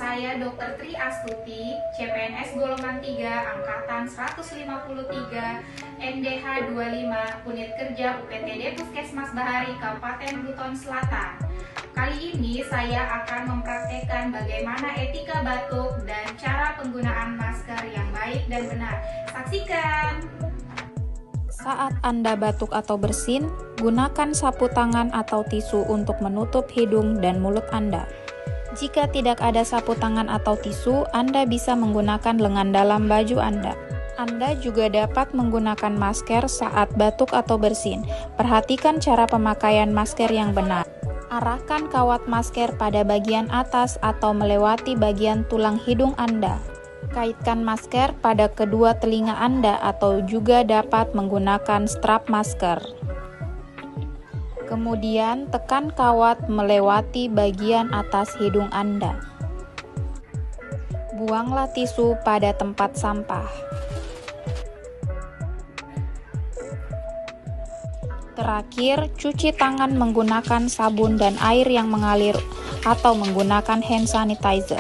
saya Dr. Tri Astuti, CPNS golongan 3, angkatan 153, NDH 25, unit kerja UPTD Puskesmas Bahari, Kabupaten Buton Selatan. Kali ini saya akan mempraktekkan bagaimana etika batuk dan cara penggunaan masker yang baik dan benar. Saksikan! Saat Anda batuk atau bersin, gunakan sapu tangan atau tisu untuk menutup hidung dan mulut Anda. Jika tidak ada sapu tangan atau tisu, Anda bisa menggunakan lengan dalam baju Anda. Anda juga dapat menggunakan masker saat batuk atau bersin. Perhatikan cara pemakaian masker yang benar. Arahkan kawat masker pada bagian atas atau melewati bagian tulang hidung Anda. Kaitkan masker pada kedua telinga Anda atau juga dapat menggunakan strap masker. Kemudian tekan kawat melewati bagian atas hidung Anda. Buanglah tisu pada tempat sampah. Terakhir, cuci tangan menggunakan sabun dan air yang mengalir atau menggunakan hand sanitizer.